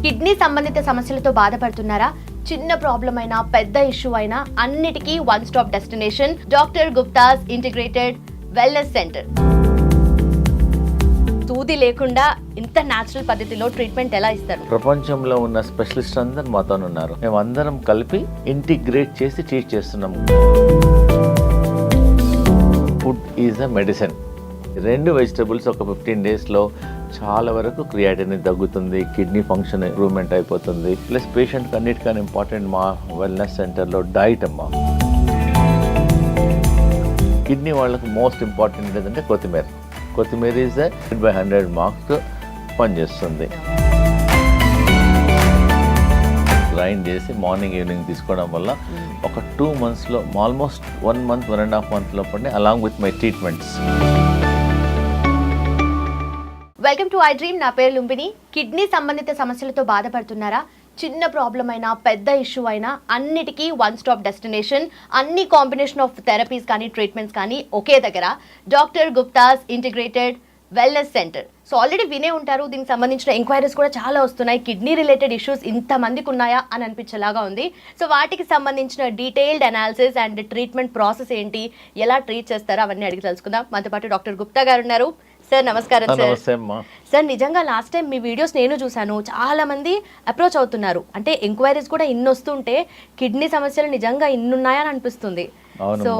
Kidney సంబంధిత సమస్యలతో బాధపడుతున్నారా? చిన్న ప్రాబ్లం అయినా పెద్ద ఇష్యూ అయినా అన్నిటికీ one stop destination doctor Gupta's integrated wellness centre. సూది లేకుండా ఇంత న్యాచురల్ పద్ధతిలో ట్రీట్మెంట్ ఎలా ఇస్తారు? ప్రపంచంలో ఉన్న స్పెషలిస్ట్ అందరు మాతో ఉన్నారు. మేము అందరం కలిపి ఇంటిగ్రేట్ చేసి ట్రీట్ చేస్తున్నాము. Food is a medicine. 2 vegetables ఒక 15 డేస్లో చాలా వరకు క్రియాటినిన్ తగ్గుతుంది, కిడ్నీ ఫంక్షన్ ఇంప్రూవ్మెంట్ అయిపోతుంది. ప్లస్ పేషెంట్కి అన్నిటికన్నా ఇంపార్టెంట్ మా వెల్నెస్ సెంటర్లో డైట్ అమ్మా. కిడ్నీ వాళ్ళకి మోస్ట్ ఇంపార్టెంట్ ఏంటంటే కొత్తిమీర ఈజ్ 100 మార్క్స్ పనిచేస్తుంది. గ్రైండ్ చేసి మార్నింగ్ ఈవినింగ్ తీసుకోవడం వల్ల ఒక 2 monthsలో ఆల్మోస్ట్ 1 month 1.5 month లోపలనే along with my treatments. Welcome to I dream. నా పేరు లుంబిని. కిడ్నీ సంబంధిత సమస్యలతో బాధపడుతున్నారా? చిన్న ప్రాబ్లం అయినా పెద్ద ఇష్యూ అయినా అన్నిటికీ వన్ స్టాప్ డెస్టినేషన్. అన్ని కాంబినేషన్ ఆఫ్ థెరపీస్ కానీ ట్రీట్మెంట్స్ కానీ ఒకే దగ్గర doctor Gupta's integrated wellness centre. So already వినే ఉంటారు, దీనికి సంబంధించిన ఎంక్వైరీస్ కూడా చాలా వస్తున్నాయి. కిడ్నీ రిలేటెడ్ ఇష్యూస్ ఇంతమందికి ఉన్నాయా అని అనిపించేలాగా ఉంది. సో వాటికి సంబంధించిన detailed analysis and treatment process ఏంటి, ఎలా ట్రీట్ చేస్తారో అవన్నీ అడిగి తెలుసుకుందాం. మనతో పాటు డాక్టర్ గుప్తా గారు ఉన్నారు. సార్ నమస్కారం. సార్ నిజంగా లాస్ట్ టైం మీ వీడియోస్ నేను చూశాను, చాలా మంది అప్రోచ్ అవుతున్నారు. అంటే ఎంక్వైరీస్ కూడా ఇన్ని వస్తుంటే కిడ్నీ సమస్యలు నిజంగా ఇన్ని ఉన్నాయని అనిపిస్తుంది. సో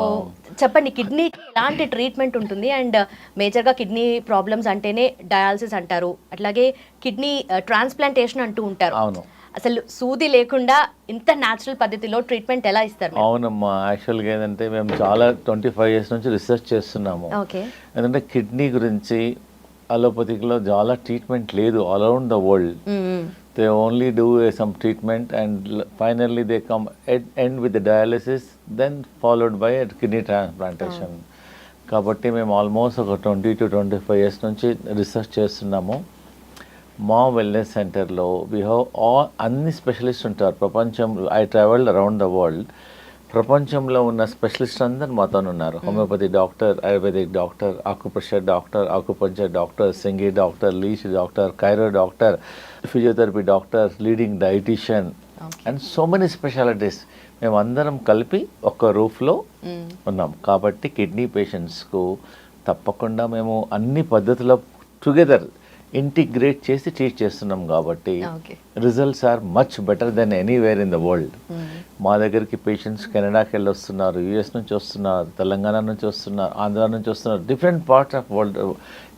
చెప్పండి, కిడ్నీ ఎలాంటి ట్రీట్మెంట్ ఉంటుంది? అండ్ మేజర్గా కిడ్నీ ప్రాబ్లమ్స్ అంటేనే డయాలసిస్ అంటారు, అట్లాగే కిడ్నీ ట్రాన్స్ప్లాంటేషన్ అంటూ ఉంటారు. అసలు సూది లేకుండా ఇంత న్యాచురల్ పద్ధతిలో ట్రీట్మెంట్ ఎలా ఇస్తారు? అవునమ్మా, యాక్చువల్గా ఏంటంటే మేము చాలా 25 years నుంచి రీసెర్చ్ చేస్తున్నాము. ఎందుకంటే కిడ్నీ గురించి అలోపతిక్లో చాలా ట్రీట్మెంట్ లేదు all around the world. They only do some treatment and finally they come end with the dialysis, then followed by a kidney transplantation. కాబట్టి మేము ఆల్మోస్ట్ ఒక 20 to 25 years నుంచి రీసెర్చ్ చేస్తున్నాము. మా వెల్నెస్ సెంటర్లో వీ హ్యావ్ అన్ని specialist ఉంటారు. I travelled around the world. ప్రపంచంలో ఉన్న స్పెషలిస్ట్ అందరు మాతో ఉన్నారు. Homeopathy doctor, ayurvedic doctor, acupressure doctor, acupuncture doctor, సింగి doctor, leech doctor, chiro doctor, physiotherapy doctor, leading dietitian and so many specialities. మేము అందరం కలిపి ఒక రూఫ్లో ఉన్నాం. కాబట్టి కిడ్నీ పేషెంట్స్కు తప్పకుండా మేము అన్ని పద్ధతుల్లో టుగెదర్ ఇంటిగ్రేట్ చేసి ట్రీట్ చేస్తున్నాం. కాబట్టి results are much better than anywhere in the world. మా దగ్గరికి పేషెంట్స్ కెనడాకి వెళ్ళి వస్తున్నారు, యూఎస్ నుంచి వస్తున్నారు, తెలంగాణ నుంచి వస్తున్నారు, ఆంధ్ర నుంచి వస్తున్నారు, different parts of world,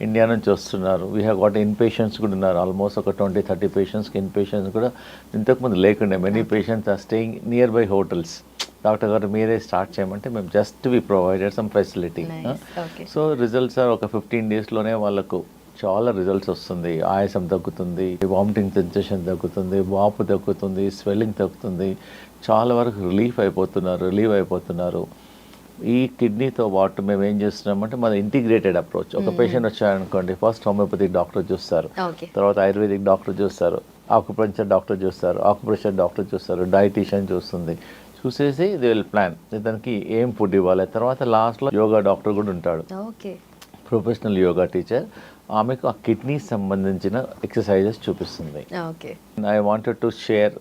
India నుంచి వస్తున్నారు. We have got in patients కూడా ఉన్నారు. ఆల్మోస్ట్ ఒక 20-30 పేషెంట్స్కి ఇన్ పేషెంట్స్ కూడా ఇంతకుముందు లేకుండే. Many patients are staying near by hotels. Doctor గారు మీరే స్టార్ట్ చేయమంటే మేము just we provided some facility. So results are ఒక 15 daysలోనే వాళ్ళకు చాలా రిజల్ట్స్ వస్తుంది. ఆయాసం తగ్గుతుంది, వామిటింగ్ సెన్సేషన్ తగ్గుతుంది, వాపు తగ్గుతుంది, స్వెల్లింగ్ తగ్గుతుంది. చాలా వరకు రిలీవ్ అయిపోతున్నారు. ఈ కిడ్నీతో పాటు మేము ఏం చేస్తున్నామంటే మన ఇంటిగ్రేటెడ్ అప్రోచ్. ఒక పేషెంట్ వచ్చారనుకోండి, ఫస్ట్ హోమియోపతిక్ డాక్టర్ చూస్తారు, తర్వాత ఆయుర్వేదిక్ డాక్టర్ చూస్తారు, ఆకుపంచర్ డాక్టర్ చూస్తారు, ఆకుప్రెషర్ డాక్టర్ చూస్తారు, డైటీషియన్ చూసేసి దే విల్ ప్లాన్ దానికి ఏం ఫుడ్ ఇవ్వాలి. తర్వాత లాస్ట్లో యోగా డాక్టర్ కూడా ఉంటాడు, ప్రొఫెషనల్ యోగా టీచర్. ఆమెకు ఆ కిడ్నీ సంబంధించిన ఎక్సర్సైజెస్ చూపిస్తుంది. I wanted to share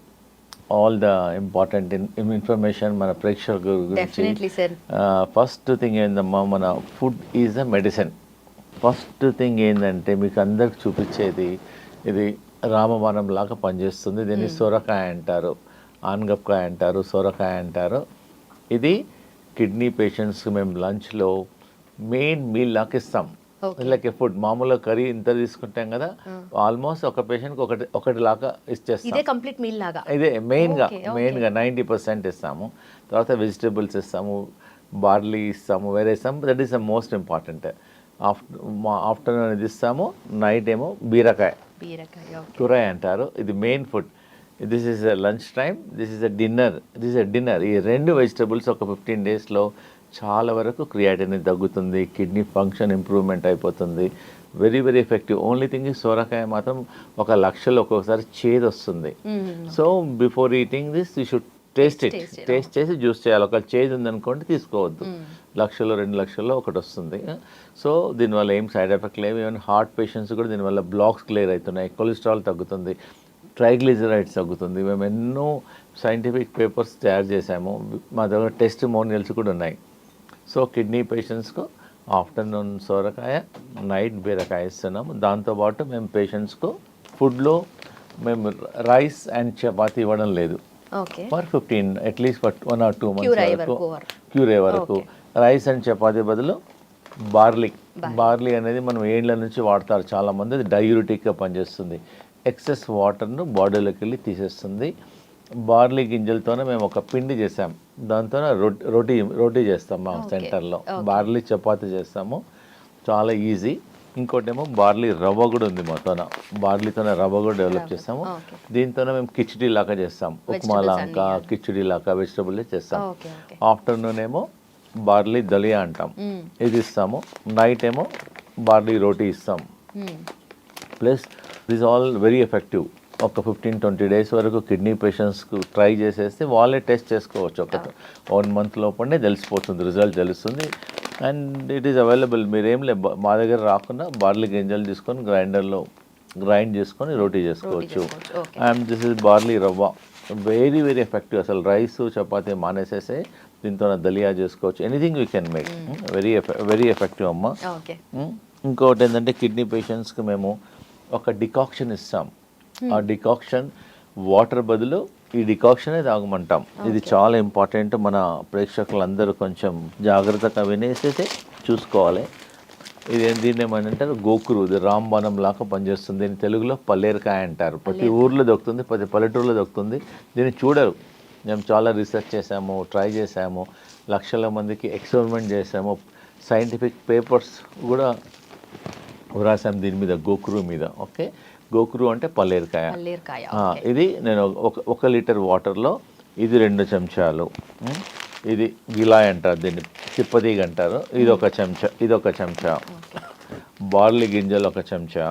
all the important information మన ప్రేక్షకుల గురించి. ఫస్ట్ థింగ్ ఏందమ్మా, మన food is a medicine. First thing ఏంటంటే మీకు అందరికి చూపించేది, ఇది రామబాణం లాగా పనిచేస్తుంది. దీన్ని సొరకాయ అంటారు, ఆనగపకాయ అంటారు, సొరకాయ అంటారు. ఇది కిడ్నీ పేషెంట్స్కి మేము లంచ్లో మెయిన్ మీల్ లాగా ఇస్తాం. లైక్ ఫుడ్ మామూలుగా కర్రీ ఇంత తీసుకుంటాం కదా, ఆల్మోస్ట్ ఒక పేషెంట్కి ఒకటి లాగా ఇచ్చేస్తాం. ఇదే మెయిన్గా 90% ఇస్తాము. తర్వాత వెజిటేబుల్స్ ఇస్తాము, బార్లీ ఇస్తాము, వేరే ఇస్తాము. That is the most important. Afternoon ఇది ఇస్తాము, నైట్ ఏమో బీరకాయ కూర అంటారు. ఇది main food. This is a lunch time, this is a dinner. ఈ 2 వెజిటేబుల్స్ ఒక 15 daysలో చాలా వరకు క్రియాటినిన్ తగ్గుతుంది, కిడ్నీ ఫంక్షన్ ఇంప్రూవ్మెంట్ అయిపోతుంది. Very very effective. Only thing సోరకాయ మాత్రం 1,00,000 ఒక్కొక్కసారి చేదు వస్తుంది. So before eating this you should taste చేసి జ్యూస్ చేయాలి. ఒక చేంజ్ ఉందనుకోండి తీసుకోవద్దు. 1,00,000 2,00,000 ఒకటి వస్తుంది. సో దీనివల్ల ఏం సైడ్ ఎఫెక్ట్ లేవు. ఈవెన్ హార్ట్ పేషెంట్స్ కూడా దీనివల్ల బ్లాక్స్ క్లియర్ అవుతున్నాయి, కొలెస్ట్రాల్ తగ్గుతుంది, ట్రైగ్లిజరైడ్స్ తగ్గుతుంది. మేము ఎన్నో సైంటిఫిక్ పేపర్స్ తయారు చేసాము, మా దగ్గర టెస్టిమోనియల్స్ కూడా ఉన్నాయి. సో కిడ్నీ పేషెంట్స్కు ఆఫ్టర్నూన్ సోరకాయ, నైట్ బీరకాయ ఇస్తున్నాము. దాంతోపాటు మేము పేషెంట్స్కు ఫుడ్లో మేము రైస్ అండ్ చపాతీ ఇవ్వడం లేదు. For 15 at least for 1 or 2 months వరకు క్యూర్ అయ్యే వరకు రైస్ అండ్ చపాతీ బదులు బార్లీ అనేది మనం ఏండ్ల నుంచి వాడతారు చాలామంది. అది డయూరిటిక్గా పనిచేస్తుంది, ఎక్సెస్ వాటర్ను బాడీలోకి వెళ్ళి తీసేస్తుంది. బార్లీ గింజలతోనే మేము ఒక పిండి చేసాం, దాంతో రోటీ చేస్తాం మా సెంటర్లో. బార్లీ చపాతీ చేస్తాము, చాలా ఈజీ. ఇంకోటేమో బార్లీ రవ్వ కూడా ఉంది మాతోన, బార్లీతోనే రవ్వ కూడా డెవలప్ చేస్తాము. దీంతోనే మేము కిచిడీ లాగా చేస్తాం, ఉప్మా లాగా కిచిడీ లాగా వెజిటబుల్ చేస్తాం. ఆఫ్టర్నూన్ ఏమో బార్లీ దలియా అంటాం, ఇది ఇస్తాము. నైట్ ఏమో బార్లీ రోటీ ఇస్తాం. Plus this all very effective. ఒక 15-20 days వరకు కిడ్నీ పేషెంట్స్కు ట్రై చేసేస్తే వాళ్ళే టెస్ట్ చేసుకోవచ్చు. ఒక 1 month లోపలనే తెలిసిపోతుంది, రిజల్ట్ తెలుస్తుంది. And it is available. మీరేం మా దగ్గర రాకుండా బార్లీ గింజలు తీసుకొని గ్రైండర్లో గ్రైండ్ చేసుకొని రోటీ చేసుకోవచ్చు. అండ్ దిస్ ఇస్ బార్లీ రవ్వ, వెరీ వెరీ ఎఫెక్టివ్. అసలు రైస్ చపాతీ మానేసేసే దీంతో దలియా చేసుకోవచ్చు. Anything we can make. Very effective అమ్మ. ఇంకోటి ఏంటంటే కిడ్నీ పేషెంట్స్కి మేము ఒక డికాక్షన్ ఇస్తాం. ఆ డికాక్షన్ వాటర్ బదులు ఈ డికాక్షనే తాగమంటాం. ఇది చాలా ఇంపార్టెంట్. మన ప్రేక్షకులందరూ కొంచెం జాగ్రత్తగా వినేసేసి చూసుకోవాలి. దీన్ని ఏమంటారు, గోకురు, ఇది రాంబాణం లాగా పనిచేస్తుంది. దీన్ని తెలుగులో పల్లేరుకాయ అంటారు. ప్రతి ఊర్లో దొరుకుతుంది, ప్రతి పల్లెటూరులో దొరుకుతుంది. దీన్ని చూడరు. మేము చాలా రీసెర్చ్ చేసాము, ట్రై చేసాము, లక్షల మందికి ఎక్స్పెరిమెంట్ చేసాము, సైంటిఫిక్ పేపర్స్ కూడా రాసాం దీని మీద, గోకురు మీద. ఓకే, గోకురు అంటే పల్లేరుకాయ. ఇది నేను 1 లీటర్ వాటర్లో ఇది 2 చెంచాలు, ఇది గిలాయ్ అంటారు, దీన్ని తిప్పదీగ అంటారు, ఇది 1 చెంచా, ఇది 1 చెంచా, బార్లీ గింజలు 1 చెంచా,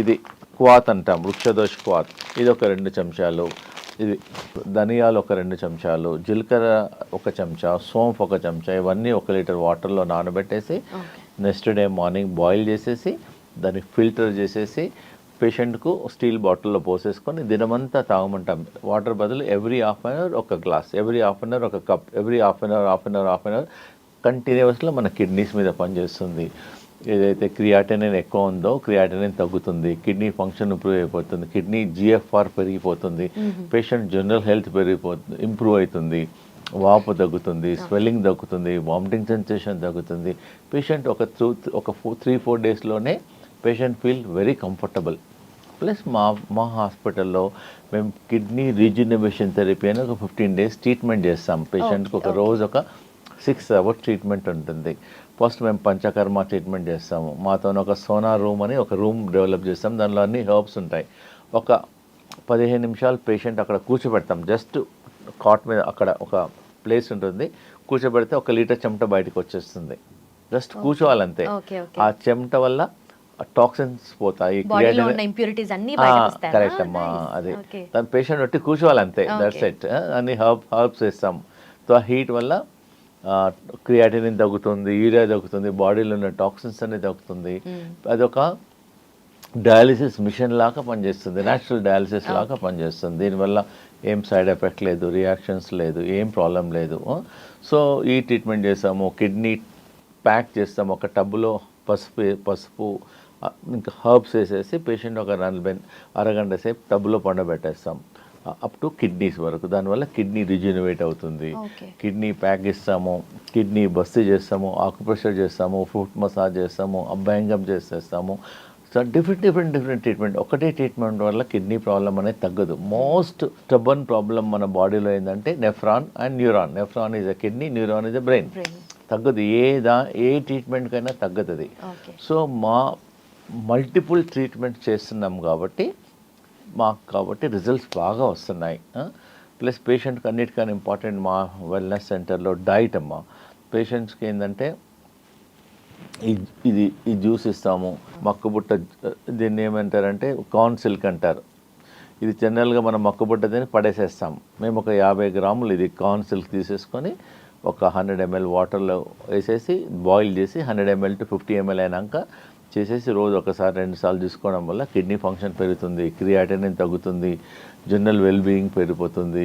ఇది క్వాత్ అంటాం, వృక్షదోష్ క్వాత్, ఇది 2 చెంచాలు, ఇది ధనియాలు 2 చెంచాలు, జీలకర్ర 1 చెంచా, సోంఫ్ 1 చెంచా. ఇవన్నీ 1 లీటర్ వాటర్లో నానబెట్టేసి నెక్స్ట్ డే మార్నింగ్ బాయిల్ చేసేసి దాన్ని ఫిల్టర్ చేసేసి పేషెంట్కు స్టీల్ బాటిల్లో పోసేసుకొని దినమంతా తాగమంటాం. వాటర్ బదులు every half an hour 1 glass, every half an hour 1 cup, every half an hour కంటిన్యూస్లో మన కిడ్నీస్ మీద పనిచేస్తుంది. ఏదైతే క్రియాటినిన్ ఎక్కువ ఉందో క్రియాటినిన్ తగ్గుతుంది, కిడ్నీ ఫంక్షన్ ఇంప్రూవ్ అయిపోతుంది, కిడ్నీ GFR పెరిగిపోతుంది, పేషెంట్ జనరల్ హెల్త్ ఇంప్రూవ్ అవుతుంది, వాపు తగ్గుతుంది, స్వెల్లింగ్ తగ్గుతుంది, వామిటింగ్ సెన్సేషన్ తగ్గుతుంది. పేషెంట్ ఒక 3-4 డేస్లోనే patient feel very comfortable. Plus మా హాస్పిటల్లో మేము కిడ్నీ రీజనరేషన్ థెరపీ అని ఒక 15 days ట్రీట్మెంట్ చేస్తాం. పేషెంట్కి ఒక రోజు ఒక 6 hours ట్రీట్మెంట్ ఉంటుంది. ఫస్ట్ మేము పంచకర్మ ట్రీట్మెంట్ చేస్తాము. మాతో ఒక సోనా రూమ్ అని ఒక రూమ్ డెవలప్ చేస్తాం, దానిలో అన్ని హెర్బ్స్ ఉంటాయి. ఒక 15 నిమిషాలు పేషెంట్ అక్కడ కూర్చోబెడతాం, జస్ట్ కాట్ మీద అక్కడ ఒక ప్లేస్ ఉంటుంది, కూర్చోబెడితే 1 లీటర్ చెమట బయటకు వచ్చేస్తుంది. జస్ట్ కూర్చోవాలంతే. ఆ చెమట వల్ల టాక్సిన్స్ పోతాయి, కరెక్ట్ అమ్మా. అది దాని పేషెంట్ బట్టి కూర్చోవాలంతే, దట్స్ ఇట్. అన్ని హర్బ్స్ వేస్తాం. సో ఆ హీట్ వల్ల క్రియాటినిన్ తగ్గుతుంది, యూరియా తగ్గుతుంది, బాడీలో ఉన్న టాక్సిన్స్ అన్ని తగ్గుతుంది. అదొక డయాలిసిస్ మిషన్ లాగా పనిచేస్తుంది, న్యాచురల్ డయాలిసిస్ లాగా పనిచేస్తుంది. దీనివల్ల ఏం సైడ్ ఎఫెక్ట్ లేదు, రియాక్షన్స్ లేదు, ఏం ప్రాబ్లం లేదు. సో ఈ ట్రీట్మెంట్ చేస్తాము. కిడ్నీ ప్యాక్ చేస్తాము, ఒక టబ్లో పసుపు ఇంకా హర్బ్స్ వేసేసి పేషెంట్ ఒక 40 అరగంట సేపు టబ్లో పండబెట్టేస్తాం, అప్ టు కిడ్నీస్ వరకు. దానివల్ల కిడ్నీ రిజ్యూనవేట్ అవుతుంది. కిడ్నీ ప్యాక్ ఇస్తాము, కిడ్నీ బస్తీ చేస్తాము, ఆకుప్రెషర్ చేస్తాము, ఫుట్ మసాజ్ చేస్తాము, అభ్యంగం చేసేస్తాము. So different treatment. ఒకటే ట్రీట్మెంట్ వల్ల కిడ్నీ ప్రాబ్లం అనేది తగ్గదు. మోస్ట్ స్టబన్ ప్రాబ్లం మన బాడీలో ఏంటంటే nephron and neuron. Nephron is a kidney, neuron is a brain. తగ్గదు, ఏ ట్రీట్మెంట్కైనా తగ్గదు. సో మల్టిపుల్ ట్రీట్మెంట్ చేస్తున్నాం కాబట్టి రిజల్ట్స్ బాగా వస్తున్నాయి. ప్లస్ పేషెంట్కి అన్నిటికన్నా ఇంపార్టెంట్ మా వెల్నెస్ సెంటర్లో డైట్ అమ్మ. పేషెంట్స్కి ఏంటంటే ఈ జ్యూస్ ఇస్తాము, మక్కుబుట్ట, దీన్ని ఏమంటారంటే కార్న్ సిల్క్ అంటారు. ఇది జనరల్గా మనం మక్కుబుట్ట తిని పడేసేస్తాం. మేము ఒక 50 గ్రాములు ఇది కార్న్ సిల్క్ తీసేసుకొని ఒక 100 ml వాటర్లో వేసేసి బాయిల్ చేసి 100 ml to 50 ml అయినాక చేసేసి రోజు ఒకసారి 2 సార్లు తీసుకోవడం వల్ల కిడ్నీ ఫంక్షన్ పెరుగుతుంది, క్రియాటినిన్ తగ్గుతుంది, జనరల్ వెల్ బీయింగ్ పెరిగిపోతుంది,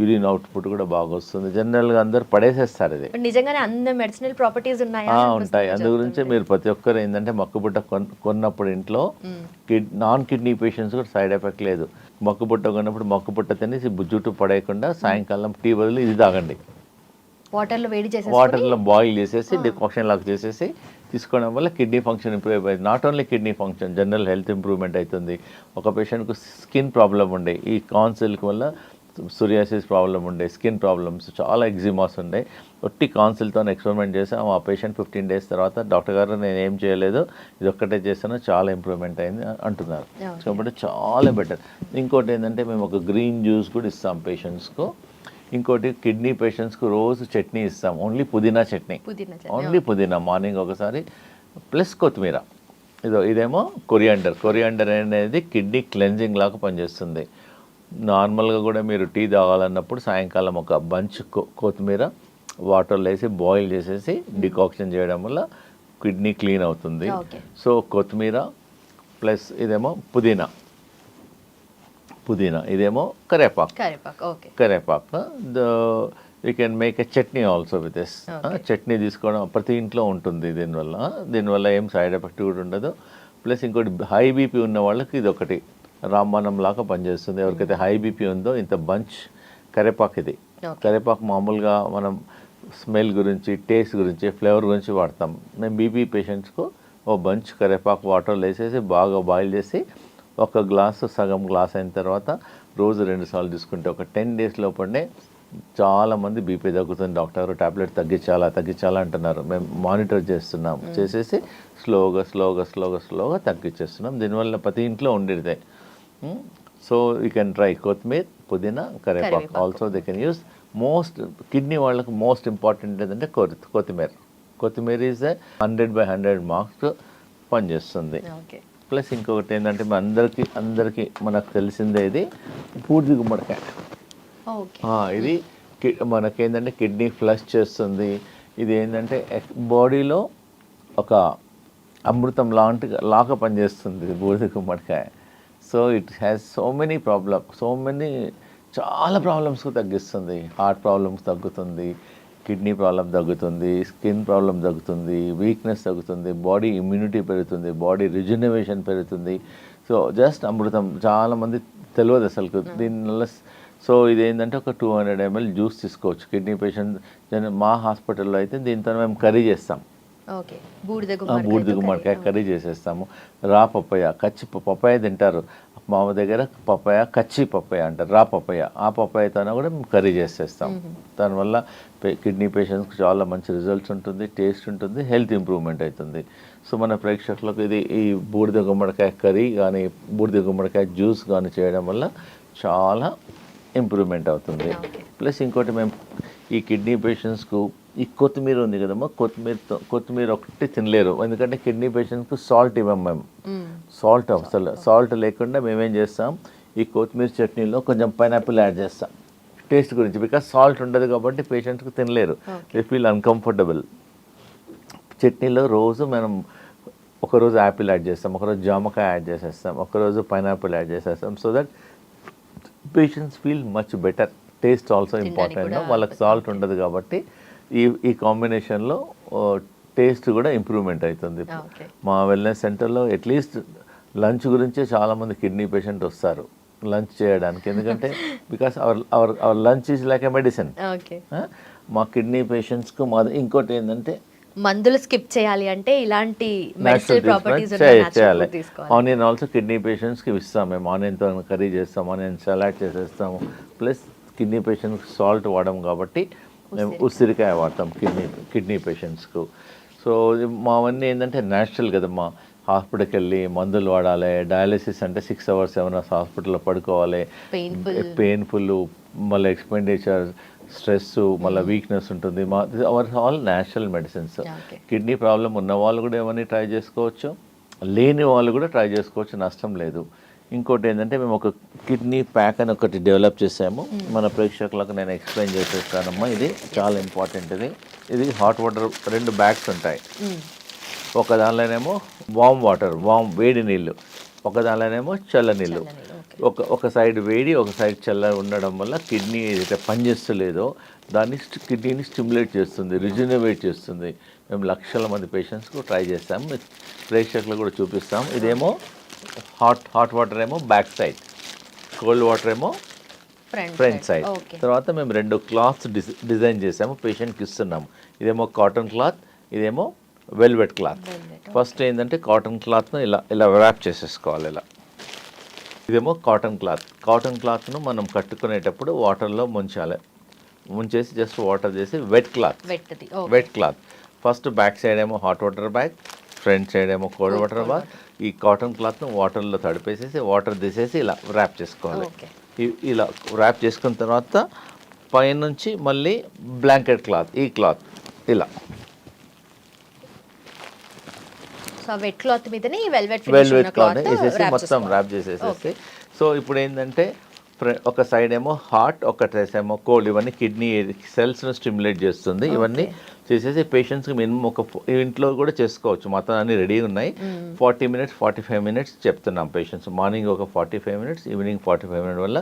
యూరిన్ అవుట్పుట్ కూడా బాగా వస్తుంది. జనరల్గా అందరు పడేసేస్తారు ఇది. నిజంగానే అన్ని మెడిసినల్ ప్రాపర్టీస్ ఉన్నాయా? ఉంటాయి. అందు గురించే మీరు ప్రతి ఒక్కరు ఏంటంటే మక్కుబుట్ట కొన్నప్పుడు ఇంట్లో నాన్ కిడ్నీ పేషెంట్స్ కూడా సైడ్ ఎఫెక్ట్ లేదు. మక్కుబుట్ట కొన్నప్పుడు మక్కుబుట్ట తినేసి జుట్టు పడేయకుండా సాయంకాలం టీ బదులు ఇది తాగండి. వాటర్లో బాయిల్ చేసేసి డికాక్షన్ లాగా చేసేసి తీసుకోవడం వల్ల కిడ్నీ ఫంక్షన్ ఇంప్రూవ్ అయిపోయింది. Not only kidney function, general health improvement అవుతుంది. ఒక పేషెంట్కు స్కిన్ ప్రాబ్లం ఉండే, ఈ కాన్సిల్క్ వల్ల సోరియాసిస్ ప్రాబ్లం ఉండే, స్కిన్ ప్రాబ్లమ్స్, చాలా ఎగ్జిమాస్ ఉండే, ఒట్టి కాన్సిల్తో ఎక్స్పెరిమెంట్ చేసాం. ఆ పేషెంట్ 15 days తర్వాత డాక్టర్ గారు నేను ఏం చేయలేదు, ఇది ఒక్కటే చేస్తాను, చాలా ఇంప్రూవ్మెంట్ అయింది అంటున్నారు. కాబట్టి చాలా బెటర్. ఇంకోటి ఏంటంటే మేము ఒక గ్రీన్ జ్యూస్ కూడా ఇస్తాం పేషెంట్స్కు. ఇంకోటి కిడ్నీ పేషెంట్స్కు రోజు చట్నీ ఇస్తాం, ఓన్లీ పుదీనా చట్నీ, ఓన్లీ పుదీనా మార్నింగ్ ఒకసారి, ప్లస్ కొత్తిమీర. ఇదేమో కొరియాండర్ అనేది కిడ్నీ క్లెన్జింగ్ లాగా పనిచేస్తుంది. నార్మల్గా కూడా మీరు టీ తాగాలన్నప్పుడు సాయంకాలం ఒక బంచ్ కొత్తిమీర వాటర్లో వేసి బాయిల్ చేసేసి డికాక్షన్ చేయడం వల్ల కిడ్నీ క్లీన్ అవుతుంది. సో కొత్తిమీర ప్లస్ ఇదేమో పుదీనా, ఇదేమో కరేపాకు. You can make a chutney also with this. Chutney తీసుకోవడం ప్రతి ఇంట్లో ఉంటుంది. దీనివల్ల ఏం సైడ్ ఎఫెక్ట్ కూడా ఉండదు. ప్లస్ ఇంకోటి హై బీపీ ఉన్న వాళ్ళకి ఇది ఒకటి రామబాణం లాగా పనిచేస్తుంది. ఎవరికైతే హై బీపీ ఉందో ఇంత బంచ్ కరేపాకు, ఇది కరేపాకు మామూలుగా మనం స్మెల్ గురించి, టేస్ట్ గురించి, ఫ్లేవర్ గురించి వాడతాం. మేము బీపీ పేషెంట్స్కు ఓ బంచ్ కరేపాకు వాటర్లో వేసేసి బాగా బాయిల్ చేసి ఒక గ్లాసు సగం గ్లాస్ అయిన తర్వాత రోజు 2 సార్లు తీసుకుంటే ఒక 10 days లోపలనే చాలామంది బీపీ తగ్గుతుంది. డాక్టర్ టాబ్లెట్ తగ్గించాలా అంటున్నారు. మేము మానిటర్ చేస్తున్నాం, చేసేసి స్లోగా తగ్గించేస్తున్నాం. దీనివల్ల ప్రతి ఇంట్లో ఉండేదే. సో యూ కెన్ ట్రై కొత్తిమీర, పుదీనా, కరేపాకు. Also they can use. Kidney వాళ్ళకి మోస్ట్ ఇంపార్టెంట్ ఏంటంటే కొత్తిమీర ఈజ్ 100/100 మార్క్స్ పనిచేస్తుంది. ప్లస్ ఇంకొకటి ఏంటంటే అందరికీ మనకు తెలిసిందే, ఇది బూడిద గుమ్మడికాయ. ఇది మనకేంటంటే కిడ్నీ ఫ్లష్ చేస్తుంది. ఇది ఏంటంటే బాడీలో ఒక అమృతం లాగా పనిచేస్తుంది బూడిద గుమ్మడికాయ. So it has so many చాలా ప్రాబ్లమ్స్కు తగ్గిస్తుంది. హార్ట్ ప్రాబ్లమ్స్ తగ్గుతుంది, కిడ్నీ ప్రాబ్లం తగ్గుతుంది, స్కిన్ ప్రాబ్లం తగ్గుతుంది, వీక్నెస్ తగ్గుతుంది, బాడీ ఇమ్యూనిటీ పెరుగుతుంది, బాడీ రిజనరేషన్ పెరుగుతుంది. సో జస్ట్ అమృతం. చాలామంది తెలియదు అసలు దీనివల్ల. సో ఇదేంటంటే ఒక 200 ml జ్యూస్ తీసుకోవచ్చు కిడ్నీ పేషెంట్. మా హాస్పిటల్లో అయితే దీంతో మేము కర్రీ చేస్తాం. బూడిద గుమ్మడికాయ కర్రీ చేసేస్తాము. రా పప్పాయ, పప్పాయ తింటారు మా దగ్గర. కచ్చి పప్పాయ అంటారు, రా పప్పాయ. ఆ పప్పాయతో కూడా మేము కర్రీ చేసేస్తాం. దానివల్ల కిడ్నీ పేషెంట్స్కి చాలా మంచి రిజల్ట్స్ ఉంటుంది, టేస్ట్ ఉంటుంది, హెల్త్ ఇంప్రూవ్మెంట్ అవుతుంది. సో మన ప్రేక్షకులకు ఈ బూడిద గుమ్మడికాయ కర్రీ కానీ, బూడిద గుమ్మడికాయ జ్యూస్ కానీ చేయడం వల్ల చాలా ఇంప్రూవ్మెంట్ అవుతుంది. ప్లస్ ఇంకోటి మేము ఈ కిడ్నీ పేషెంట్స్కు ఈ కొత్తిమీర ఉంది కదమ్మా, కొత్తిమీర ఒకటి తినలేరు. ఎందుకంటే కిడ్నీ పేషెంట్స్కు సాల్ట్ ఇవ్వం మేము. సాల్ట్ లేకుండా మేమేం చేస్తాం, ఈ కొత్తిమీర చట్నీలో కొంచెం పైనాపిల్ యాడ్ చేస్తాం టేస్ట్ గురించి. బికాస్ సాల్ట్ ఉండదు కాబట్టి పేషెంట్స్కి తినలేరు, దే ఫీల్ అన్కంఫర్టబుల్. చట్నీలో రోజు మనం ఒకరోజు యాపిల్ యాడ్ చేస్తాం, ఒకరోజు జామకాయ యాడ్ చేసేస్తాం, ఒకరోజు పైనాపిల్ యాడ్ చేసేస్తాం. So that patients feel much better. Taste also important. వాళ్ళకి సాల్ట్ ఉండదు కాబట్టి ఈ కాంబినేషన్లో టేస్ట్ కూడా ఇంప్రూవ్మెంట్ అవుతుంది. మా వెల్నెస్ సెంటర్లో అట్లీస్ట్ లంచ్ గురించే చాలామంది కిడ్నీ పేషెంట్ వస్తారు లంచ్ చేయడానికి. ఎందుకంటే because our lunch is like a medicine. మా కిడ్నీ పేషెంట్స్కు ఇంకోటి ఏంటంటే మందులు స్కిప్ చేయాలి అంటే ఇలాంటి చేయాలి. ఆనియన్ ఆల్సో కిడ్నీ పేషెంట్స్కి ఇస్తాం మేము. ఆనియన్తో కర్రీ చేస్తాం, ఆనియన్ సలాడ్ చేసేస్తాము. ప్లస్ కిడ్నీ పేషెంట్స్కి సాల్ట్ వాడడం కాబట్టి మేము ఉసిరికాయ వాడతాం కిడ్నీ పేషెంట్స్కు. సో మావన్నీ ఏంటంటే న్యాచురల్ కదమ్మా. హాస్పిటల్కి వెళ్ళి మందులు వాడాలి, డయాలసిస్ అంటే 6 hours 7 hours హాస్పిటల్లో పడుకోవాలి, పెయిన్ఫుల్, మళ్ళీ ఎక్స్పెండిచర్, స్ట్రెస్, మళ్ళీ వీక్నెస్ ఉంటుంది. Our all natural medicines. Kidney problem ఉన్న వాళ్ళు కూడా ఏమని ట్రై చేసుకోవచ్చు, లేని వాళ్ళు కూడా ట్రై చేసుకోవచ్చు, నష్టం లేదు. ఇంకోటి ఏంటంటే మేము ఒక కిడ్నీ ప్యాక్ అని ఒకటి డెవలప్ చేసాము. మన ప్రేక్షకులకు నేను ఎక్స్ప్లెయిన్ చేసేస్తానమ్మా. ఇది చాలా ఇంపార్టెంట్. ఇది హాట్ వాటర్ 2 bags ఉంటాయి. ఒక దానిలోనేమో వామ్ వాటర్, వేడి నీళ్ళు, ఒక దానిలోనేమో చల్ల నీళ్ళు. ఒక సైడ్ వేడి, ఒక సైడ్ చల్ల ఉండడం వల్ల కిడ్నీ ఏదైతే పనిచేస్తలేదో దాన్ని కిడ్నీని స్టిమ్యులేట్ చేస్తుంది, రిజ్యూనవేట్ చేస్తుంది. మేము లక్షల మంది పేషెంట్స్కు ట్రై చేస్తాము, ప్రేక్షకులు కూడా చూపిస్తాం. ఇదేమో హాట్ వాటర్ ఏమో బ్యాక్ సైడ్, కోల్డ్ వాటర్ ఏమో ఫ్రంట్ సైడ్. తర్వాత మేము 2 క్లాత్స్ డిజైన్ చేసాము, పేషెంట్కి ఇస్తున్నాము. ఇదేమో కాటన్ క్లాత్, ఇదేమో వెల్వెట్ క్లాత్. ఫస్ట్ ఏంటంటే కాటన్ క్లాత్ను ఇలా ర్యాప్ చేసేసుకోవాలి ఇలా. ఇదేమో కాటన్ క్లాత్ను మనం కట్టుకునేటప్పుడు వాటర్లో ముంచేసి జస్ట్ వాటర్ చేసి wet cloth. First back side ఏమో hot water bag, front side ఏమో కోల్డ్ వాటర్ బ్యాగ్. ఈ కాటన్ క్లాత్ను వాటర్లో తడిపేసేసి వాటర్ తీసేసి ఇలా ర్యాప్ చేసుకోవాలి. ఇలా ర్యాప్ చేసుకున్న తర్వాత పైనుంచి మళ్ళీ బ్లాంకెట్ క్లాత్, ఈ క్లాత్ ఇలా వెట్ క్లాత్ మీదనే వెల్వెట్ క్లాత్ వేసేసి మొత్తం ర్యాప్ చేసేసేసి. సో ఇప్పుడు ఏంటంటే ఒక సైడ్ ఏమో హాట్, ఒక సైడ్ ఏమో కోల్డ్. ఇవన్నీ కిడ్నీ సెల్స్ను స్టిమ్యులేట్ చేస్తుంది. ఇవన్నీ చేసేసి పేషెంట్స్కి మినిమం ఇంట్లో కూడా చేసుకోవచ్చు. మొత్తం అన్ని రెడీ ఉన్నాయి. 40 minutes 45 minutes చెప్తున్నాం పేషెంట్స్. మార్నింగ్ ఒక 45 minutes, ఈవినింగ్ 45 minutes వల్ల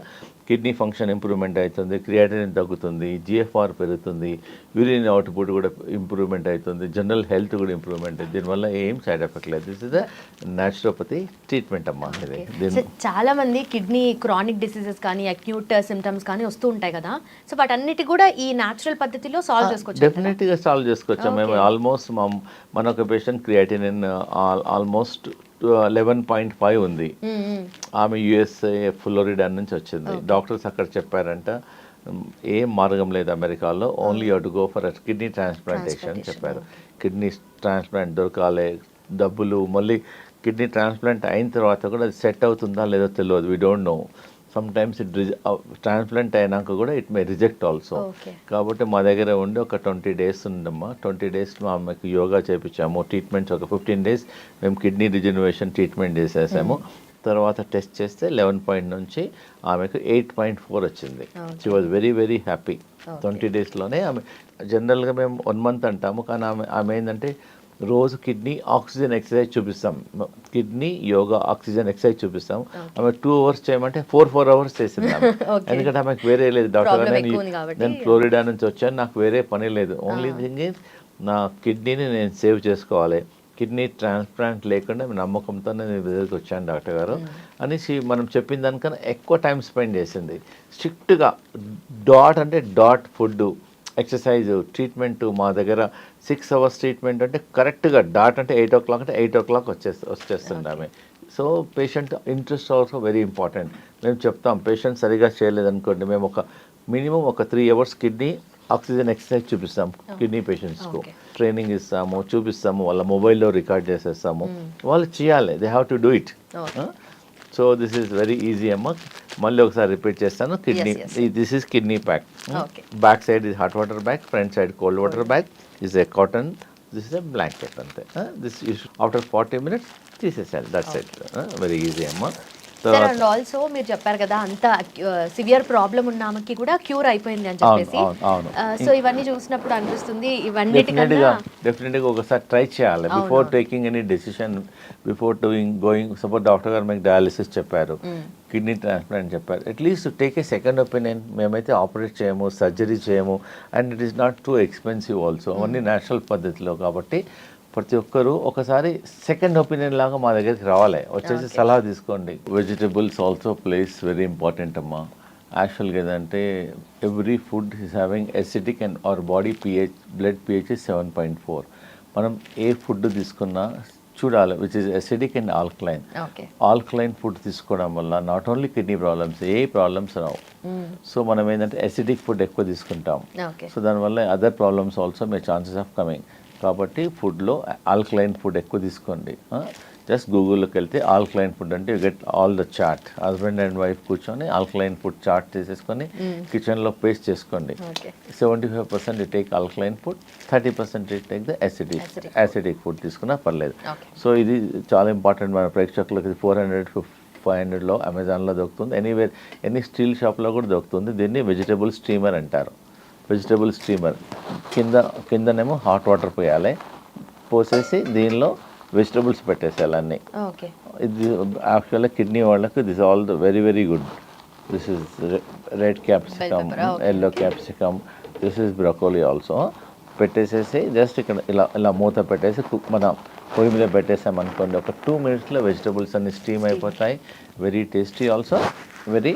కిడ్నీ ఫంక్షన్ ఇంప్రూవ్మెంట్ అవుతుంది, క్రియాటినిన్ తగ్గుతుంది, జిఎఫ్ఆర్ పెరుగుతుంది, యూరిన్ అవుట్పుట్ కూడా ఇంప్రూవ్మెంట్ అవుతుంది, జనరల్ హెల్త్ కూడా ఇంప్రూవ్మెంట్ అవుతుంది. దీనివల్ల ఏం సైడ్ ఎఫెక్ట్ లేదు. This is the naturopathy treatment అమ్మా. ఇది చాలా మంది కిడ్నీ క్రానిక్ డిసీజెస్ కానీ అక్యూట్ సిమ్టమ్స్ కానీ వస్తూ ఉంటాయి కదా, సో వాటన్నిటి కూడా ఈ న్యాచురల్ పద్ధతిలో సాల్వ్ చేసుకోవచ్చు. డెఫినెట్గా సాల్వ్ చేసుకోవచ్చు. మేము ఆల్మోస్ట్ మన ఒక పేషెంట్ క్రియాటినిన్ ఆల్మోస్ట్ 11.5 ఉంది. ఆమె యుఎస్ఏ ఫ్లోరిడా నుంచి వచ్చింది. డాక్టర్స్ అక్కడ చెప్పారంట ఏం మార్గం లేదు అమెరికాలో, only you to go for kidney transplantation చెప్పారు. కిడ్నీ ట్రాన్స్ప్లాంట్ దొరకాలి, డబ్బులు, మళ్ళీ కిడ్నీ ట్రాన్స్ప్లాంట్ అయిన తర్వాత కూడా అది సెట్ అవుతుందా లేదో తెలియదు. We don't know. Sometimes transplant అయినాక కూడా ఇట్ మే రిజెక్ట్ ఆల్సో. కాబట్టి మా దగ్గర ఉండి ఒక 20 days ఉండమ్మా. 20 daysలో ఆమెకు యోగా చేయించాము, ట్రీట్మెంట్స్ ఒక 15 days మేము కిడ్నీ రిజనరేషన్ ట్రీట్మెంట్ చేసేసాము. తర్వాత టెస్ట్ చేస్తే 11 point నుంచి ఆమెకు 8.4 వచ్చింది. She was very very happy. 20 daysలోనే ఆమె. జనరల్గా మేము 1 month అంటాము, కానీ ఆమె ఏంటంటే రోజు కిడ్నీ ఆక్సిజన్ ఎక్సర్సైజ్ చూపిస్తాం, కిడ్నీ యోగా ఆక్సిజన్ ఎక్సర్సైజ్ చూపిస్తాం. ఆమె 2 hours చేయమంటే 4 hours చేసింది. ఎందుకంటే ఆమెకు వేరే లేదు. డాక్టర్ నేను ఫ్లోరిడా నుంచి వచ్చాను, నాకు వేరే పని లేదు. ఓన్లీ థింగ్ ఈజ్ నా కిడ్నీని నేను సేవ్ చేసుకోవాలి, కిడ్నీ ట్రాన్స్ప్లాంట్ లేకుండా నమ్మకంతో నేను దగ్గరికి వచ్చాను డాక్టర్ గారు అనేసి మనం చెప్పిన దానికన్నా ఎక్కువ టైం స్పెండ్ చేసింది. స్ట్రిక్ట్గా డాట్ ఫుడ్, ఎక్సర్సైజ్, ట్రీట్మెంట్ మా దగ్గర 6 hours ట్రీట్మెంట్ అంటే కరెక్ట్గా డాట్ అంటే 8 o'clock అంటే 8 o'clock వచ్చేస్తుంది ఆమె. So patient interest also very important. మేము చెప్తాం పేషెంట్ సరిగా చేయలేదనుకోండి, మేము ఒక మినిమం ఒక 3 hours కిడ్నీ ఆక్సిజన్ ఎక్సర్సైజ్ చూపిస్తాం కిడ్నీ పేషెంట్స్కు. ట్రైనింగ్ ఇస్తాము, చూపిస్తాము, వాళ్ళ మొబైల్లో రికార్డ్ చేసేస్తాము. వాళ్ళు చేయాలి, they have to do it. So this is very easy అమ్మ. మళ్ళీ ఒకసారి రిపీట్ చేస్తాను. Kidney, this is kidney pack. Back side is hot water bag, front side cold water bag, is a cotton, this is a blanket అంతే. This after 40 minutes తీసేసాను, that's it. Very easy అమ్మ. And also మీరు చెప్పారు కదా అంత severe problem ఉన్న ఆమెకి కూడా క్యూర్ అయిపోయింది అని చెప్పేసి. సో ఇవన్నీ చూసినప్పుడు అనిపిస్తుంది డెఫినెట్గా ఒకసారి ట్రై చేయాలి before taking any decision, before going. Suppose doctor గారు మీకు డయాలిసిస్ చెప్పారు, కిడ్నీ ట్రాన్స్ప్లాంట్ చెప్పారు, at least take a second opinion. మేమైతే ఆపరేట్ చేయము, సర్జరీ చేయము, and it is not too expensive also. అవన్నీ న్యాచురల్ పద్ధతిలో కాబట్టి ప్రతి ఒక్కరూ ఒకసారి సెకండ్ ఒపీనియన్ లాగా మా దగ్గరికి రావాలి, వచ్చేసి సలహా తీసుకోండి. Vegetables also place very important అమ్మా. యాక్చువల్గా ఏదంటే every food is having acidic and our body blood pH is 7.4. మనం ఏ ఫుడ్ తీసుకున్నా చూడాలి which is acidic and alkaline. Alkaline food తీసుకోవడం వల్ల not only kidney problems, A problems Rao. So మనం ఏంటంటే ఎసిడిక్ ఫుడ్ ఎక్కువ తీసుకుంటాం, సో దానివల్ల other problems also may chances of coming. కాబట్టి ఫుడ్లో ఆల్కలైన్ ఫుడ్ ఎక్కువ తీసుకోండి. జస్ట్ గూగుల్లోకి వెళ్తే ఆల్కలైన్ ఫుడ్ అంటే you get all the chart. Husband and wife కూర్చొని ఆల్కలైన్ ఫుడ్ చార్ట్ చేసేసుకొని కిచెన్లో పేస్ట్ చేసుకోండి. 75% you take alkaline food, 30% you take the acidic food తీసుకున్నా పర్లేదు. సో ఇది చాలా ఇంపార్టెంట్. మన ప్రేక్షకులకి 400-500లో అమెజాన్లో దొరుకుతుంది. ఎనీవేర్ ఎనీ స్టీల్ షాప్లో కూడా దొరుకుతుంది. దీన్ని వెజిటబుల్ స్టీమర్ అంటారు. వెజిటబుల్ స్టీమర్ కిందనేమో హాట్ వాటర్ పోయాలి, పోసేసి దీనిలో వెజిటబుల్స్ పెట్టేసేయాలి అన్నీ. ఓకే. ఇది యాక్చువల్గా కిడ్నీ వాళ్ళకు this all the very very good. This is red capsicum, yellow capsicum, this is broccoli also. పెట్టేసేసి జస్ట్ ఇక్కడ ఇలా ఇలా మూత పెట్టేసి మన పొయ్యి మీద పెట్టేసామనుకోండి, ఒక 2 minutesలో వెజిటబుల్స్ అన్ని స్టీమ్ అయిపోతాయి. Very tasty also, very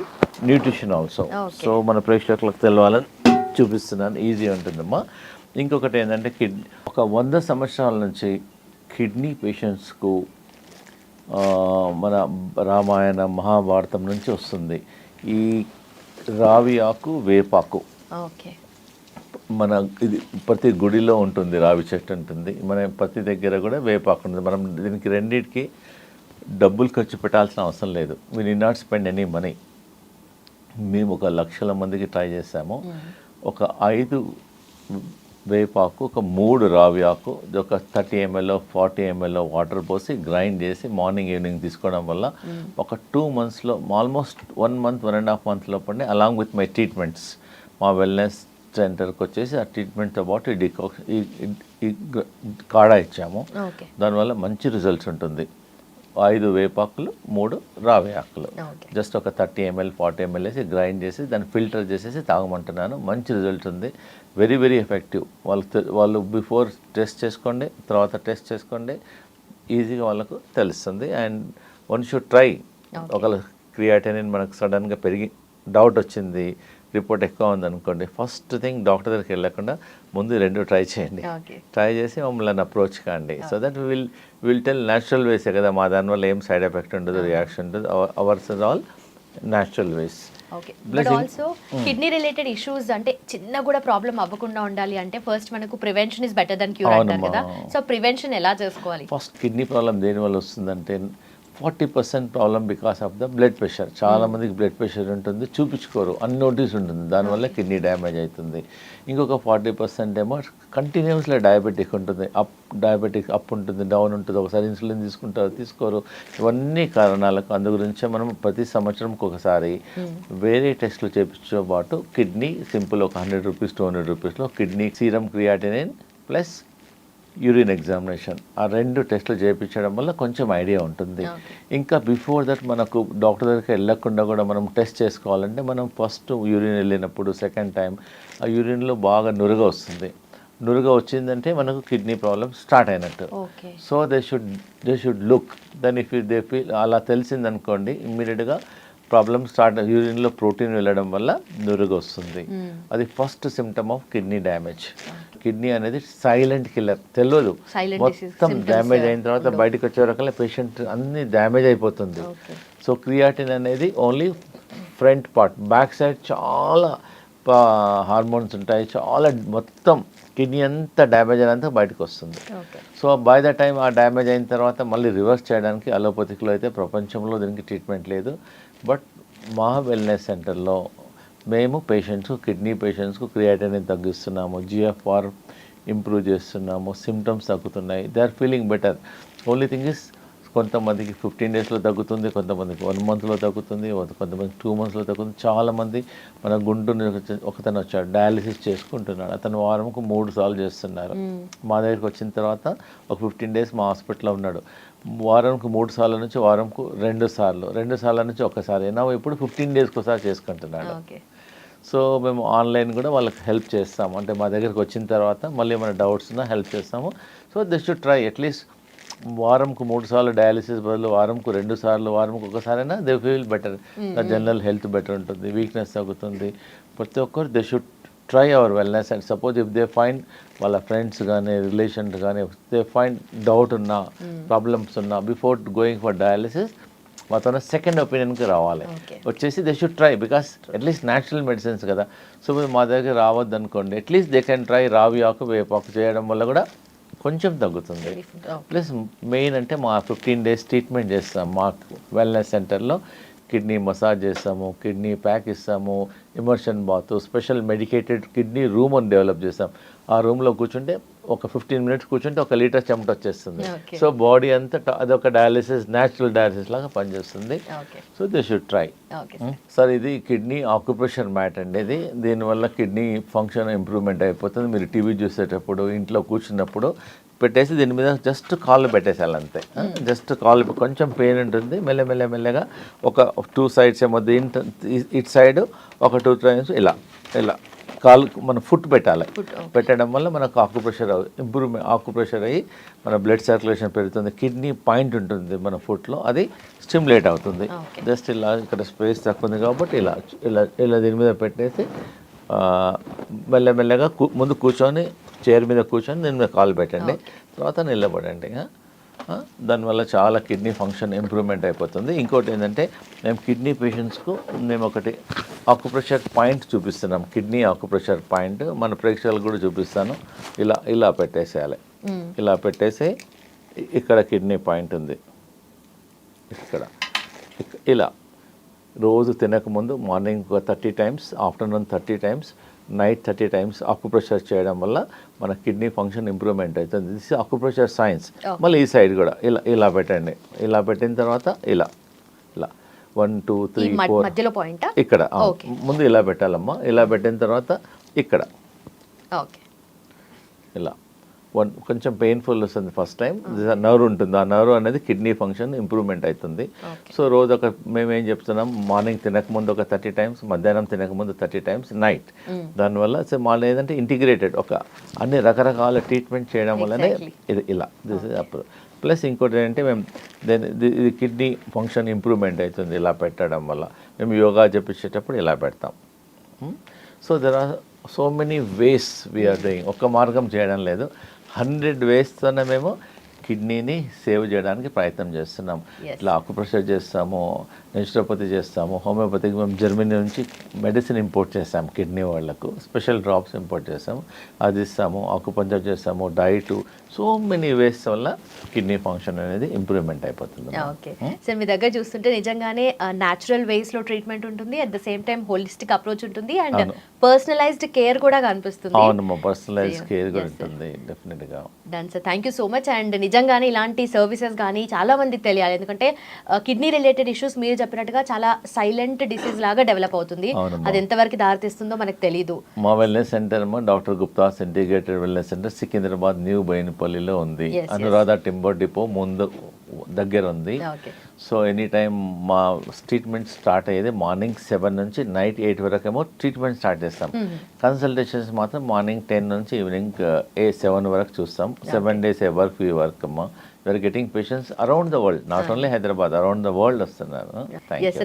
nutrition also. So మన ప్రేక్షకులకు తెలవాలని చూపిస్తున్నాను, ఈజీ ఉంటుందమ్మా. ఇంకొకటి ఏంటంటే ఒక 100 సంవత్సరాల నుంచి కిడ్నీ పేషెంట్స్కు మన రామాయణ మహాభారతం నుంచి వస్తుంది ఈ రావి ఆకు, వేపాకు. ఓకే. మన ఇది ప్రతి గుడిలో ఉంటుంది, రావి చెట్టు ఉంటుంది, మన ప్రతి దగ్గర కూడా వేపాకు ఉంటుంది. మనం దీనికి రెండింటికి డబ్బులు ఖర్చు పెట్టాల్సిన అవసరం లేదు. We need not spend any money. మేము 1 లక్షల మందికి ట్రై చేసాము. ఒక 5 వేపాకు, ఒక 3 రావి ఆకు, ఒక 30 ml 40 ml వాటర్ పోసి గ్రైండ్ చేసి మార్నింగ్ ఈవినింగ్ తీసుకోవడం వల్ల ఒక 2 monthsలో ఆల్మోస్ట్ 1 month 1.5 month లోపలనే అలాంగ్ విత్ మై ట్రీట్మెంట్స్ మా వెల్నెస్ సెంటర్కి వచ్చేసి ఆ ట్రీట్మెంట్తో పాటు ఈ కాడా ఇచ్చాము. దానివల్ల మంచి రిజల్ట్స్ ఉంటుంది. 5 వేపాకులు, 3 రావి ఆకులు, జస్ట్ ఒక 30 ml 40 ml వేసి గ్రైండ్ చేసి దాన్ని ఫిల్టర్ చేసేసి తాగమంటున్నాను. మంచి రిజల్ట్ ఉంది, వెరీ వెరీ ఎఫెక్టివ్. వాళ్ళు బిఫోర్ టెస్ట్ చేసుకోండి, తర్వాత టెస్ట్ చేసుకోండి, ఈజీగా వాళ్ళకు తెలుస్తుంది. And one should try. ఒకవేళ క్రియాటినిన్ మనకు సడన్గా పెరిగి డౌట్ వచ్చింది, రిపోర్ట్ ఎక్కువ ఉందనుకోండి, ఫస్ట్ థింగ్ డాక్టర్ దగ్గరికి వెళ్ళకుండా ముందు 2 ట్రై చేయండి. ట్రై చేసి మమ్మల్ని అప్రోచ్ కాండి. So that will tell natural వేసే కదా, మా దానివల్ల ఏం సైడ్ ఎఫెక్ట్ ఉండదు, రియాక్షన్ ఉండదు. Ours are all natural ways. Okay. But also kidney related issues అంటే చిన్న కూడా ప్రాబ్లం అవ్వకుండా ఉండాలి అంటే ఫస్ట్ మనకు prevention is better than cure అంటారు కదా. సో ప్రివెన్షన్ ఎలా చేసుకోవాలి? ఫస్ట్ కిడ్నీ ప్రాబ్లం దేనివల్ల వస్తుందంటే 40% problem because of the blood pressure. చాలామందికి బ్లడ్ ప్రెషర్ ఉంటుంది, చూపించుకోరు, అన్నోటీస్ ఉంటుంది, దానివల్ల కిడ్నీ డ్యామేజ్ అవుతుంది. ఇంకొక 40% ఏమో కంటిన్యూస్లో డయాబెటిక్ ఉంటుంది, డయాబెటిక్ అప్ ఉంటుంది, డౌన్ ఉంటుంది, ఒకసారి ఇన్సులిన్ తీసుకుంటారు, తీసుకోరు. ఇవన్నీ కారణాలకు అందు గురించే మనం ప్రతి సంవత్సరంకి ఒకసారి వేరే టెస్టులు చేయించడం పాటు కిడ్నీ సింపుల్ ఒక 100 రూపీస్ 200 రూపీస్లో kidney serum creatinine plus urine examination, ఆ 2 టెస్టులు చేయించడం వల్ల కొంచెం ఐడియా ఉంటుంది. ఇంకా బిఫోర్ దట్ మనకు డాక్టర్ దగ్గరికి వెళ్ళకుండా కూడా మనం టెస్ట్ చేసుకోవాలంటే మనం ఫస్ట్ యూరిన్ వెళ్ళినప్పుడు సెకండ్ టైం ఆ యూరిన్లో బాగా నురుగ వస్తుంది. నురుగ వచ్చిందంటే మనకు కిడ్నీ ప్రాబ్లం స్టార్ట్ అయినట్టు. So they should look then if they feel అలా తెలిసిందనుకోండి, ఇమ్మీడియట్గా ప్రాబ్లమ్ స్టార్ట్. యూరిన్లో ప్రోటీన్ వెళ్ళడం వల్ల నురుగు వస్తుంది. అది first symptom of kidney damage. Kidney అనేది సైలెంట్ కిల్లర్, తెలియదు. మొత్తం డ్యామేజ్ అయిన తర్వాత బయటకు వచ్చే రకాల పేషెంట్ అన్ని డ్యామేజ్ అయిపోతుంది. సో క్రియాటిన్ అనేది only front part, back side చాలా హార్మోన్స్ ఉంటాయి, చాలా మొత్తం కిడ్నీ అంతా డ్యామేజ్ అయినంత బయటకు వస్తుంది. సో బై ద టైం ఆ డ్యామేజ్ అయిన తర్వాత మళ్ళీ రివర్స్ చేయడానికి అలోపతిక్లో అయితే ప్రపంచంలో దీనికి ట్రీట్మెంట్ లేదు. బట్ మా వెల్నెస్ సెంటర్లో మేము పేషెంట్స్కు, కిడ్నీ పేషెంట్స్కు క్రియాటినిన్ తగ్గిస్తున్నాము, GFR ఇంప్రూవ్ చేస్తున్నాము, సిమ్టమ్స్ తగ్గుతున్నాయి, they are feeling better. Only thing is కొంతమందికి 15 daysలో తగ్గుతుంది, కొంతమందికి 1 monthలో తగ్గుతుంది, కొంతమందికి 2 monthsలో తగ్గుతుంది. చాలామంది మన గుంటూరు ఒకతను వచ్చాడు, డయాలిసిస్ చేసుకుంటున్నాడు, అతను వారంకు 3 సార్లు చేస్తున్నారు. మా దగ్గరికి వచ్చిన తర్వాత ఒక 15 days మా హాస్పిటల్లో ఉన్నాడు. వారంకు 3 సార్ల నుంచి వారంకు 2 సార్లు, 2 సార్ల నుంచి ఒకసారి, నా ఇప్పుడు 15 daysకి ఒకసారి చేసుకుంటున్నాడు. సో మేము ఆన్లైన్ కూడా వాళ్ళకి హెల్ప్ చేస్తాము. అంటే మా దగ్గరికి వచ్చిన తర్వాత మళ్ళీ ఏమైనా డౌట్స్ ఉన్నా హెల్ప్ చేస్తాము. So they should try at least వారంకు 3 సార్లు డయాలిసిస్ బదులు వారంకు 2 సార్లు, వారంకు ఒకసారైనా they feel better. General health better ఉంటుంది, వీక్నెస్ తగ్గుతుంది. ప్రతి ఒక్కరు they should try our wellness. And suppose if they find వాళ్ళ ఫ్రెండ్స్ కానీ రిలేషన్స్ కానీ దే ఫైండ్ డౌట్ ఉన్నా, ప్రాబ్లమ్స్ ఉన్నా, బిఫోర్ గోయింగ్ ఫర్ డయాలిసిస్ మాతో సెకండ్ ఒపీనియన్కి రావాలి. వచ్చేసి they should try, because at least natural medicines కదా. సో మీరు మా దగ్గర రావద్దు అనుకోండి, అట్లీస్ట్ దే కెన్ ట్రై రావి ఆకు, వేపాకు చేయడం వల్ల కూడా కొంచెం తగ్గుతుంది. ప్లస్ మెయిన్ అంటే మా 15 days ట్రీట్మెంట్ చేస్తాం మా వెల్నెస్ సెంటర్లో. కిడ్నీ మసాజ్ చేస్తాము, కిడ్నీ ప్యాక్ ఇస్తాము, immersion bath, special medicated kidney room అని డెవలప్ చేస్తాం. ఆ రూమ్లో కూర్చుంటే ఒక 15 minutes కూర్చుంటే 1 లీటర్ చెమట వచ్చేస్తుంది. సో బాడీ అంతా అదొక డయాలిసిస్, న్యాచురల్ డయాలిసిస్ లాగా పనిచేస్తుంది. So they should try. Sir ఇది కిడ్నీ ఆక్యుప్రెషర్ మ్యాట్ అండి. ఇది దీనివల్ల కిడ్నీ ఫంక్షన్ ఇంప్రూవ్మెంట్ అయిపోతుంది. మీరు టీవీ చూసేటప్పుడు, ఇంట్లో కూర్చున్నప్పుడు పెట్టేసి దీని మీద జస్ట్ కాళ్ళు పెట్టేసేయాలి అంతే. జస్ట్ కాళ్ళు కొంచెం పెయిన్ ఉంటుంది, మెల్లగా ఒక 2 సైడ్స్ ఏమో ఇటు సైడ్ ఒక 2 టైమ్స్ ఇలా ఇలా కాలు మన ఫుట్ పెట్టాలి. పెట్టడం వల్ల మనకు ఆకుప్రెషర్ అయ్యి మన బ్లడ్ సర్క్యులేషన్ పెరుగుతుంది. కిడ్నీ పాయింట్ ఉంటుంది మన ఫుట్లో, అది స్టిమ్యులేట్ అవుతుంది. జస్ట్ ఇలా ఇక్కడ స్పేస్ తక్కువ ఉంది కాబట్టి ఇలా ఇలా ఇలా దీని మీద పెట్టేసి మెల్లగా ముందు కూర్చొని చైర్ మీద కూర్చొని దీని మీద కాలు పెట్టండి, తర్వాత నిలబడండి. దానివల్ల చాలా కిడ్నీ ఫంక్షన్ ఇంప్రూవ్మెంట్ అయిపోతుంది. ఇంకోటి ఏంటంటే మేము కిడ్నీ పేషెంట్స్కు మేము ఒకటి ఆకుప్రెషర్ పాయింట్ చూపిస్తున్నాం. కిడ్నీ ఆకుప్రెషర్ పాయింట్ మన ప్రేక్షకులకు కూడా చూపిస్తాను. ఇలా పెట్టేసేయాలి. ఇలా పెట్టేసి ఇక్కడ కిడ్నీ పాయింట్ ఉంది, ఇక్కడ ఇలా రోజు తినకముందు morning 30 times, afternoon 30 times, night 30 times acupressure చేయడం వల్ల మన కిడ్నీ ఫంక్షన్ ఇంప్రూవ్మెంట్ అవుతుంది. This acupressure science. మళ్ళీ ఈ సైడ్ కూడా ఇలా పెట్టండి. ఇలా పెట్టిన తర్వాత ఇలా 1 2 3 4 ఇక్కడ ముందు ఇలా పెట్టాలమ్మా. ఇలా పెట్టిన తర్వాత ఇక్కడ ఇలా కొంచెం పెయిన్ఫుల్ వస్తుంది ఫస్ట్ టైం. నర్వ్ ఉంటుంది, ఆ నర్వ్ అనేది కిడ్నీ ఫంక్షన్ ఇంప్రూవ్మెంట్ అవుతుంది. సో రోజు మేమేం చెప్తున్నాం, మార్నింగ్ తినకముందు ఒక 30 టైమ్స్, మధ్యాహ్నం తినకముందు 30 టైమ్స్, నైట్. దానివల్ల సో మళ్ళీ ఏదంటే ఇంటిగ్రేటెడ్ ఒక అన్ని రకరకాల ట్రీట్మెంట్ చేయడం వల్లనే ఇది ఇలా దిస్ ఇస్ అప్పుడు. ప్లస్ ఇంకోటి ఏంటంటే మేము ఇది కిడ్నీ ఫంక్షన్ ఇంప్రూవ్మెంట్ అవుతుంది ఇలా పెట్టడం వల్ల. మేము యోగా చెప్పించేటప్పుడు ఇలా పెడతాం. So there are so many ways we're doing. ఒక్క మార్గం చేయడం లేదు, 100 వేస్తోనే మేము కిడ్నీని సేవ్ చేయడానికి ప్రయత్నం చేస్తున్నాం. ఇట్లా ఆకుప్రెషర్ చేస్తాము, నేచురోపతి చేస్తాము, హోమియోపతికి మేము జర్మనీ నుంచి మెడిసిన్ ఇంపోర్ట్ చేస్తాము. కిడ్నీ వాళ్ళకు స్పెషల్ డ్రాప్స్ ఇంపోర్ట్ చేస్తాము, అది ఇస్తాము. ఆకుపంచర్ చేస్తాము, డైట్, సో మెనీ వేస్ వల్ల కిడ్నీ ఫంక్షన్ అనేది ఇంప్రూవ్మెంట్ అయిపోతుంది. ఓకే సార్, మీ దగ్గర చూస్తుంటే నిజంగానే న్యాచురల్ వేస్లో ట్రీట్మెంట్ ఉంటుంది, at the same time holistic approach ఉంటుంది, అండ్ పర్సనలైజ్డ్ కేర్ కూడా కనిపిస్తుంది. అవునమ్మా, పర్సనలైజ్డ్ కేర్ కూడా ఉంటుంది డెఫినెట్గా. Done sir, thank you so much. And నిజంగానే ఇలాంటి సర్వీసెస్ కానీ చాలా మందికి తెలియాలి, ఎందుకంటే కిడ్నీ రిలేటెడ్ ఇష్యూస్ మీరు చెప్పినట్టుగా చాలా సైలెంట్ డిసీజ్ లాగా డెవలప్ అవుతుంది. అది ఎంతవరకు దారితీస్తుందో మనకు తెలియదు. మా wellness center doctor Gupta's integrated wellness center Secunderabad new బోయినపల్లిలో ఉంది. అనురాధ టింబర్ డిపో ముందు దగ్గర ఉంది. సో ఎనీ టైం మా ట్రీట్మెంట్ స్టార్ట్ అయ్యేది మార్నింగ్ 7 నుంచి నైట్ 8 వరకు ఏమో ట్రీట్మెంట్ స్టార్ట్ చేస్తాం. కన్సల్టేషన్స్ మాత్రం మార్నింగ్ 10 నుంచి ఈవినింగ్ 7 వరకు చూస్తాం. 7 days ఏ వర్క్ ఈ వర్క్ అమ్మా. We're getting patients around the world, not only Hyderabad, around the world వస్తున్నారు.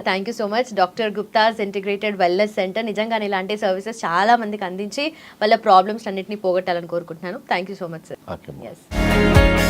Thank you so much doctor Gupta's integrated wellness centre. నిజంగానే ఇలాంటి సర్వీసెస్ చాలా మందికి అందించి వాళ్ళ ప్రాబ్లమ్స్ అన్నింటినీ పోగొట్టాలని కోరుకుంటున్నాను. Thank you so much sir.